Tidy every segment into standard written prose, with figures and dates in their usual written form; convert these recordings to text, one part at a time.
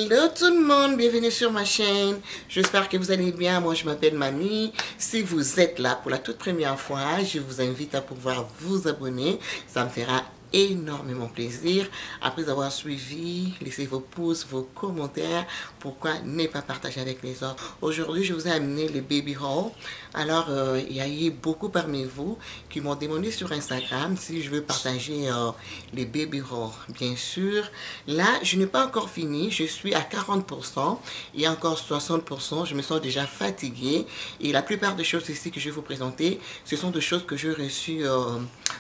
Hello tout le monde, bienvenue sur ma chaîne. J'espère que vous allez bien. Moi je m'appelle Mamie. Si vous êtes là pour la toute première fois, je vous invite à pouvoir vous abonner. Ça me fera énormément plaisir. Après avoir suivi, laissez vos pouces, vos commentaires. Pourquoi ne pas partager avec les autres? Aujourd'hui, je vous ai amené les baby hauls. Alors, il y a eu beaucoup parmi vous qui m'ont demandé sur Instagram si je veux partager les baby hauls. Bien sûr, là, je n'ai pas encore fini. Je suis à 40%. Il y a encore 60%. Je me sens déjà fatiguée. Et la plupart des choses ici que je vais vous présenter, ce sont des choses que j'ai reçues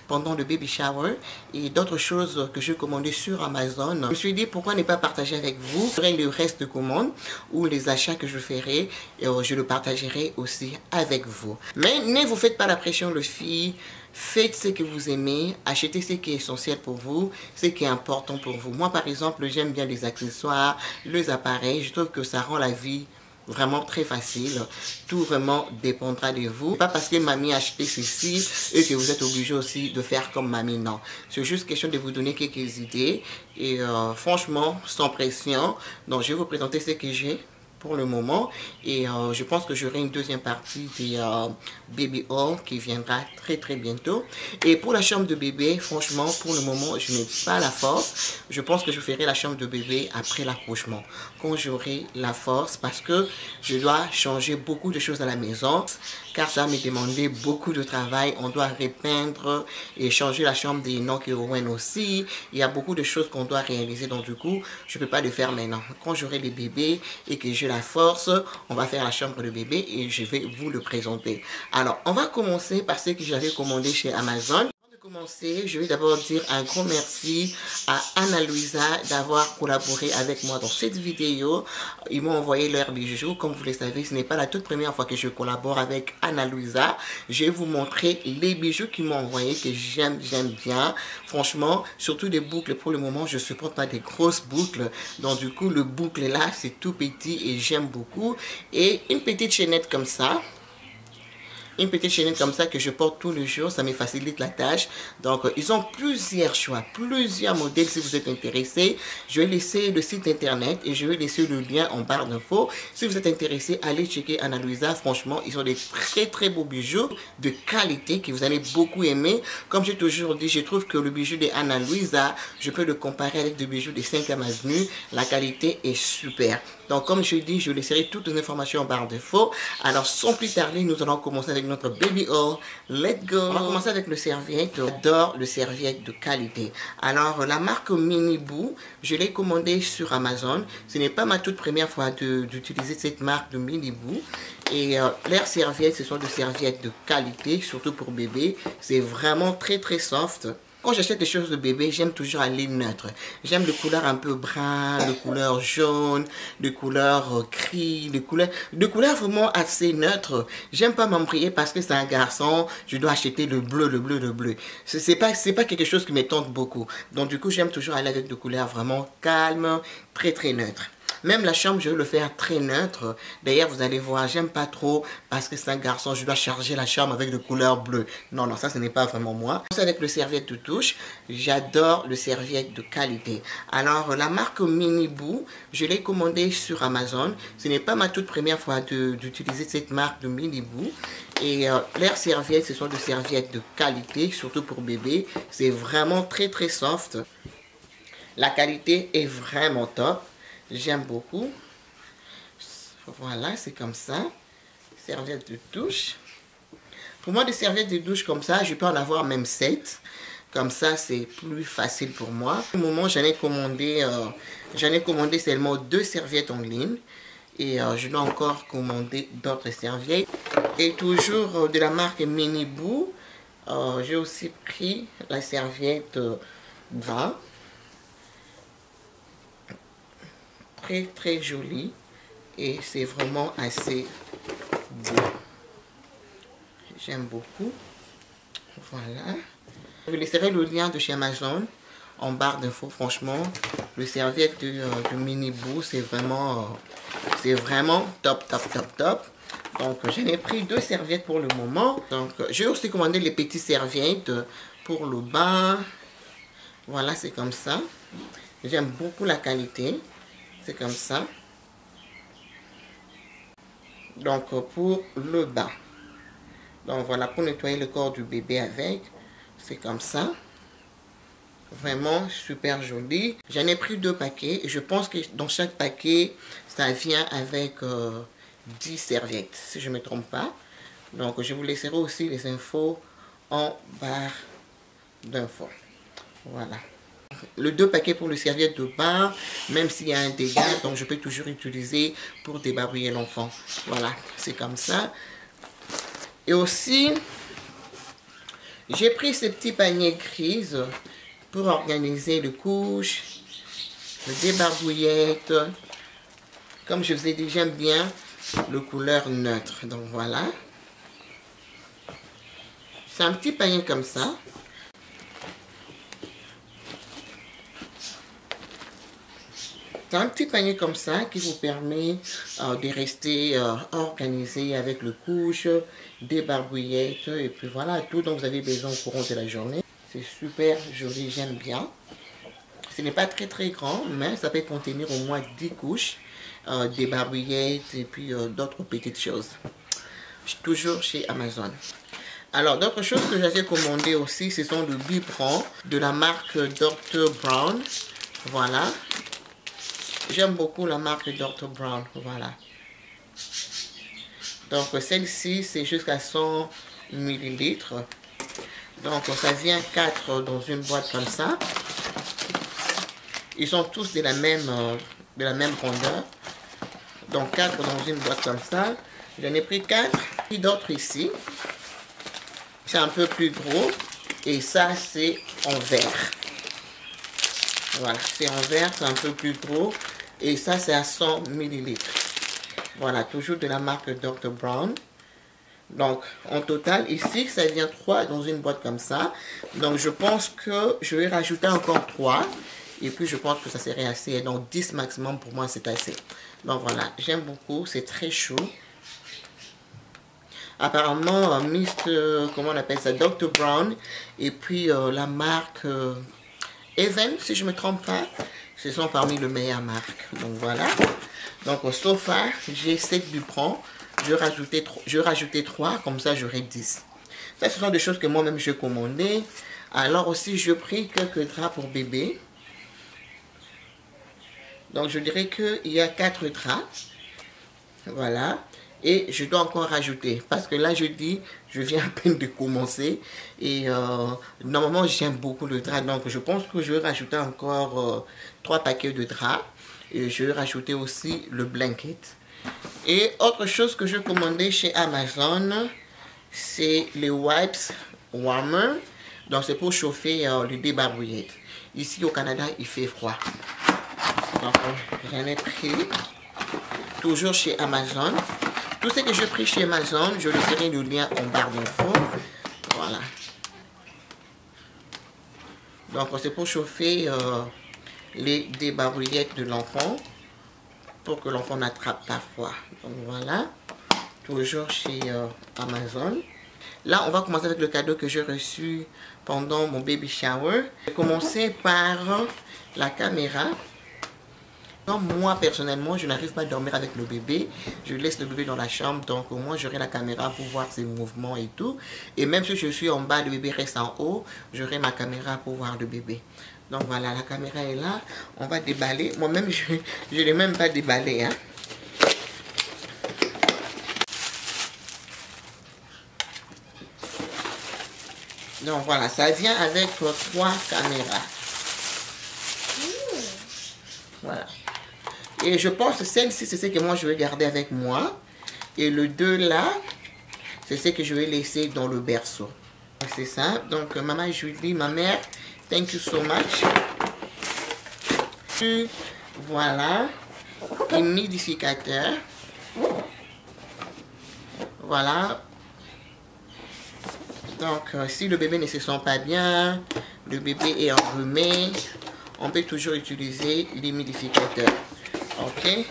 pendant le baby shower et d'autres choses que j'ai commandées sur Amazon. Je me suis dit pourquoi ne pas partager avec vous. Je ferai le reste de commandes ou les achats que je ferai et je le partagerai aussi avec vous. Mais ne vous faites pas la pression les filles. Faites ce que vous aimez, achetez ce qui est essentiel pour vous, ce qui est important pour vous. Moi par exemple, j'aime bien les accessoires, les appareils. Je trouve que ça rend la vie vraiment très facile. Tout vraiment dépendra de vous. Pas parce que mamie a acheté ceci et que vous êtes obligé aussi de faire comme mamie, non. C'est juste question de vous donner quelques idées et franchement sans pression. Donc je vais vous présenter ce que j'ai pour le moment et je pense que j'aurai une deuxième partie des baby haul qui viendra très bientôt. Et pour la chambre de bébé, franchement pour le moment je n'ai pas la force. Je pense que je ferai la chambre de bébé après l'accouchement, quand j'aurai la force, parce que je dois changer beaucoup de choses à la maison car ça me demandait beaucoup de travail. On doit repeindre et changer la chambre des Enoch et Owen aussi. Il y a beaucoup de choses qu'on doit réaliser, donc du coup je ne peux pas le faire maintenant. Quand j'aurai les bébés et que j'ai la force, on va faire la chambre de bébé et je vais vous le présenter. Alors on va commencer par ce que j'avais commandé chez Amazon. Commencer, je vais d'abord dire un gros merci à Anna Luisa d'avoir collaboré avec moi dans cette vidéo. Ils m'ont envoyé leurs bijoux. Comme vous le savez, ce n'est pas la toute première fois que je collabore avec Anna Luisa. Je vais vous montrer les bijoux qu'ils m'ont envoyés, que j'aime bien. Franchement, surtout des boucles. Pour le moment, je ne supporte pas des grosses boucles. Donc du coup, le boucle là, c'est tout petit et j'aime beaucoup. Et une petite chaînette comme ça. Une petite chaînette comme ça que je porte tous les jours, ça me facilite la tâche. Donc ils ont plusieurs choix, plusieurs modèles. Si vous êtes intéressé, je vais laisser le site internet et je vais laisser le lien en barre d'infos. Si vous êtes intéressé, allez checker Anna Luisa. Franchement, ils ont des très beaux bijoux de qualité que vous allez beaucoup aimer. Comme j'ai toujours dit, je trouve que le bijou de Anna Luisa, je peux le comparer avec des bijoux de 5 Avenue. La qualité est super. Donc comme je dis, je laisserai toutes les informations en barre d'infos. Alors sans plus tarder, nous allons commencer avec notre baby haul. Let's go. On va commencer avec le serviette. J'adore le serviette de qualité. Alors la marque Miniboo, je l'ai commandé sur Amazon. Ce n'est pas ma toute première fois d'utiliser cette marque de Miniboo. Et leurs serviettes, ce sont des serviettes de qualité, surtout pour bébé. C'est vraiment très soft. Quand j'achète des choses de bébé, j'aime toujours aller neutre. J'aime les couleurs un peu brun, les couleurs jaunes, les couleurs gris, les couleurs vraiment assez neutres. J'aime pas m'embrouiller parce que c'est un garçon, je dois acheter le bleu. C'est pas quelque chose qui me tente beaucoup. Donc du coup, j'aime toujours aller avec des couleurs vraiment calmes, très neutres. Même la chambre, je vais le faire très neutre. D'ailleurs, vous allez voir, j'aime pas trop parce que c'est un garçon, je dois charger la chambre avec de couleurs bleues. Non, ça, ce n'est pas vraiment moi. Avec le serviette de douche, j'adore le serviette de qualité. Alors, la marque Miniboo, je l'ai commandé sur Amazon. Ce n'est pas ma toute première fois d'utiliser cette marque de Miniboo. Et leurs serviettes, ce sont des serviettes de qualité, surtout pour bébé. C'est vraiment très soft. La qualité est vraiment top. J'aime beaucoup. Voilà, c'est comme ça. Serviette de douche. Pour moi, des serviettes de douche comme ça, je peux en avoir même 7. Comme ça, c'est plus facile pour moi. Au moment, j'en ai commandé seulement 2 serviettes en ligne. Et je dois encore commander d'autres serviettes. Et toujours de la marque Miniboo, j'ai aussi pris la serviette gras. Très joli et c'est vraiment assez beau. J'aime beaucoup. Voilà. Je vous laisserai le lien de chez Amazon en barre d'infos. Franchement, le serviette de Miniboo, c'est vraiment top. Donc j'en ai pris 2 serviettes pour le moment. Donc j'ai aussi commandé les petites serviettes pour le bain. Voilà, c'est comme ça. J'aime beaucoup la qualité. c'est comme ça. Donc pour le bas. Donc voilà, pour nettoyer le corps du bébé avec, c'est comme ça. Vraiment super joli. J'en ai pris 2 paquets. Et je pense que dans chaque paquet, ça vient avec 10 serviettes, si je ne me trompe pas. Donc je vous laisserai aussi les infos en barre d'infos. Voilà. Le 2 paquets pour le serviette de bain, même s'il y a un dégât, donc je peux toujours utiliser pour débarbouiller l'enfant. Voilà, c'est comme ça. Et aussi, j'ai pris ces petits paniers grises pour organiser les couches, les débarbouillettes. Comme je vous ai dit, j'aime bien le couleur neutre. Donc voilà. C'est un petit panier comme ça. C'est un petit panier comme ça qui vous permet de rester organisé avec le couche, des barbouillettes et puis voilà, tout dont vous avez besoin au courant de la journée. C'est super joli, j'aime bien. Ce n'est pas très grand, mais ça peut contenir au moins 10 couches, des barbouillettes et puis d'autres petites choses. Toujours chez Amazon. Alors, d'autres choses que j'ai commandées aussi, ce sont le biberon de la marque Dr. Brown. Voilà. J'aime beaucoup la marque Dr. Brown, voilà. Donc celle-ci, c'est jusqu'à 100 ml. Donc ça vient 4 dans une boîte comme ça. Ils sont tous de la même grandeur. Donc 4 dans une boîte comme ça. J'en ai pris 4. Et d'autres ici. C'est un peu plus gros. Et ça, c'est en verre. Voilà, c'est en verre, c'est un peu plus gros. Et ça, c'est à 100 ml. Voilà, toujours de la marque Dr. Brown. Donc, en total, ici, ça vient 3 dans une boîte comme ça. Donc, je pense que je vais rajouter encore 3. Et puis, je pense que ça serait assez. Donc, 10 maximum, pour moi, c'est assez. Donc, voilà, j'aime beaucoup. C'est très chaud. Apparemment, comment on appelle ça? Dr. Brown. Et puis, la marque Even, si je ne me trompe pas. Ce sont parmi les meilleures marques. Donc voilà. Donc au sofa, j'ai 7 biberons. Je rajoutais 3, comme ça j'aurai 10. Ça, ce sont des choses que moi-même j'ai commandées. Alors aussi, j'ai pris quelques draps pour bébé. Donc je dirais qu'il y a 4 draps. Voilà. Et je dois encore rajouter. Parce que là, je dis, je viens à peine de commencer. Et normalement, j'aime beaucoup le drap. Donc, je pense que je vais rajouter encore 3 paquets de draps. Et je vais rajouter aussi le blanket. Et autre chose que je commandais chez Amazon, c'est les wipes warmer. Donc, c'est pour chauffer le débarbouillette. Ici, au Canada, il fait froid. Donc, j'en ai pris. Toujours chez Amazon. Tout ce que j'ai pris chez Amazon, je laisserai le lien en barre d'infos. Voilà. Donc, c'est pour chauffer les débarbouillettes de l'enfant pour que l'enfant n'attrape pas froid. Donc, voilà. Toujours chez Amazon. Là, on va commencer avec le cadeau que j'ai reçu pendant mon baby shower. Je vais commencer par la caméra. Moi, personnellement, je n'arrive pas à dormir avec le bébé. Je laisse le bébé dans la chambre. Donc, au moins, j'aurai la caméra pour voir ses mouvements et tout. Et même si je suis en bas, le bébé reste en haut. J'aurai ma caméra pour voir le bébé. Donc, voilà, la caméra est là. On va déballer. Moi-même, je ne l'ai même pas déballé. Hein. Donc, voilà, ça vient avec 3 caméras. Voilà. Et je pense que celle-ci, c'est ce que moi, je vais garder avec moi. Et le 2 là, c'est ce que je vais laisser dans le berceau. C'est ça. Donc, maman Julie, ma mère, thank you so much. Voilà. Humidificateur. Voilà. Donc, si le bébé ne se sent pas bien, le bébé est enrhumé, on peut toujours utiliser l'humidificateur. Ok,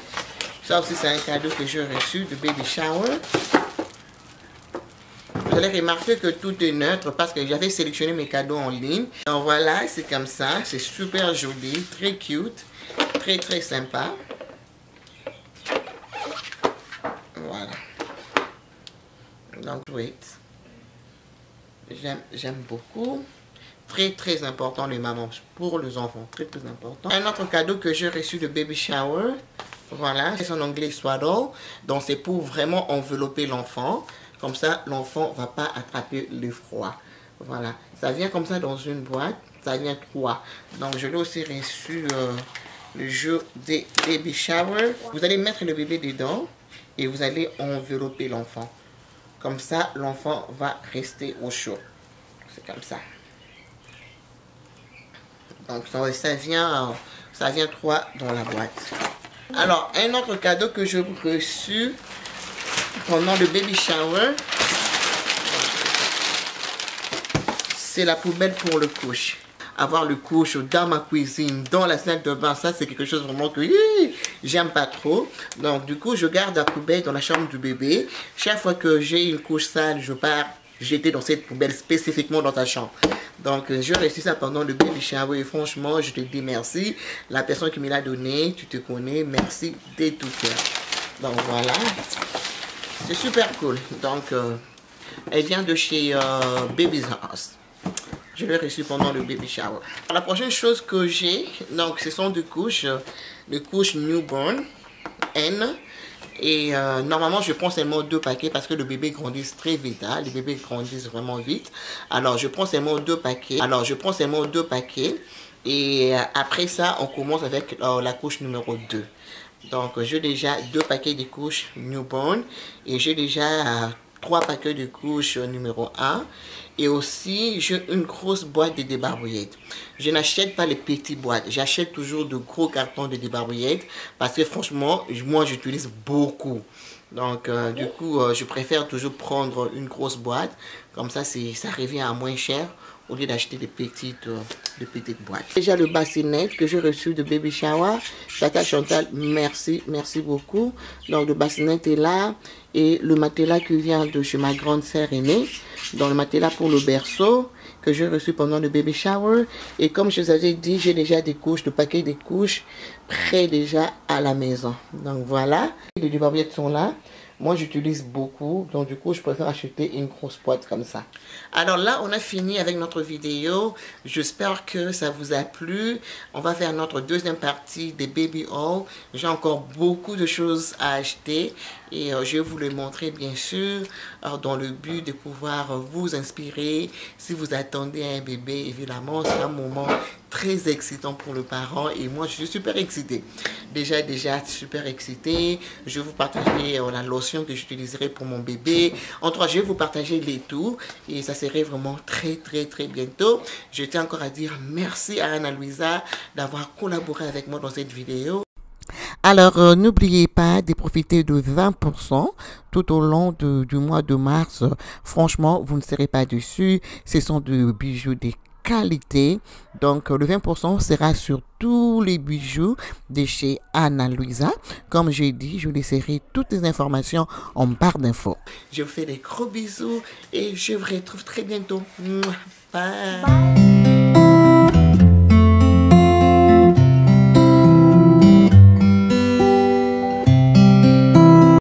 ça aussi c'est un cadeau que j'ai reçu de baby shower. Vous allez remarquer que tout est neutre parce que j'avais sélectionné mes cadeaux en ligne. Donc voilà, c'est comme ça, c'est super joli, très cute, très sympa. Donc, wait. J'aime beaucoup. Très, très important, les mamans, pour les enfants. Très, très important. Un autre cadeau que j'ai reçu de Baby Shower. Voilà, c'est en anglais swaddle. Donc, c'est pour vraiment envelopper l'enfant. Comme ça, l'enfant ne va pas attraper le froid. Voilà. Ça vient comme ça dans une boîte. Ça vient 3. Donc, je l'ai aussi reçu le jeu des Baby Shower. Vous allez mettre le bébé dedans et vous allez envelopper l'enfant. Comme ça, l'enfant va rester au chaud. C'est comme ça. Donc, ça vient 3 dans la boîte. Alors, un autre cadeau que j'ai reçu pendant le baby shower, c'est la poubelle pour le couche. Avoir le couche dans ma cuisine, dans la salle de bain, ça c'est quelque chose vraiment que j'aime pas trop. Donc, du coup, je garde la poubelle dans la chambre du bébé. Chaque fois que j'ai une couche sale, je pars jeter dans cette poubelle spécifiquement dans ta chambre. Donc, j'ai reçu ça pendant le baby shower et franchement, je te dis merci. La personne qui me l'a donné, tu te connais, merci de tout cœur. Donc, voilà. C'est super cool. Donc, elle vient de chez Baby's House. Je l'ai reçu pendant le baby shower. La prochaine chose que j'ai, donc, ce sont des couches newborn N. Et normalement, je prends seulement 2 paquets parce que le bébé grandit très vite. Hein? Les bébés grandissent vraiment vite. Alors, je prends seulement 2 paquets. Et après ça, on commence avec la couche numéro 2. Donc, j'ai déjà 2 paquets de couches newborn. Et j'ai déjà 3 paquets de couches numéro 1. Et aussi, j'ai une grosse boîte de débarbouillettes. Je n'achète pas les petites boîtes. J'achète toujours de gros cartons de débarbouillettes. Parce que franchement, moi, j'utilise beaucoup. Donc, du coup, je préfère toujours prendre une grosse boîte. Comme ça, ça revient à moins cher au lieu d'acheter des petites boîtes. Déjà le bassinet que j'ai reçu de Baby Shower. Tata Chantal, merci beaucoup. Donc, le bassinet est là. Et le matelas qui vient de chez ma grande sœur aînée. Donc, le matelas pour le berceau que j'ai reçu pendant le baby shower. Et comme je vous avais dit, j'ai déjà des couches, le paquet des couches prêt déjà à la maison. Donc, voilà. Les débarbouillettes sont là. Moi, j'utilise beaucoup. Donc, du coup, je préfère acheter une grosse boîte comme ça. Alors là, on a fini avec notre vidéo. J'espère que ça vous a plu. On va faire notre deuxième partie des baby haul. J'ai encore beaucoup de choses à acheter. Et je vais vous le montrer, bien sûr, dans le but de pouvoir vous inspirer. Si vous attendez un bébé, évidemment, c'est un moment très excitant pour le parent. Et moi, je suis super excitée. Déjà super excitée. Je vais vous partager la lotion que j'utiliserai pour mon bébé. En tout cas, je vais vous partager les tout. Et ça serait vraiment très bientôt. Je tiens encore à dire merci à Ana-Luisa d'avoir collaboré avec moi dans cette vidéo. Alors, n'oubliez pas de profiter de 20% tout au long du mois de mars. Franchement, vous ne serez pas déçus. Ce sont des bijoux de qualité. Donc, le 20% sera sur tous les bijoux de chez Ana-Luisa. Comme j'ai dit, je laisserai toutes les informations en barre d'infos. Je vous fais des gros bisous et je vous retrouve très bientôt. Bye.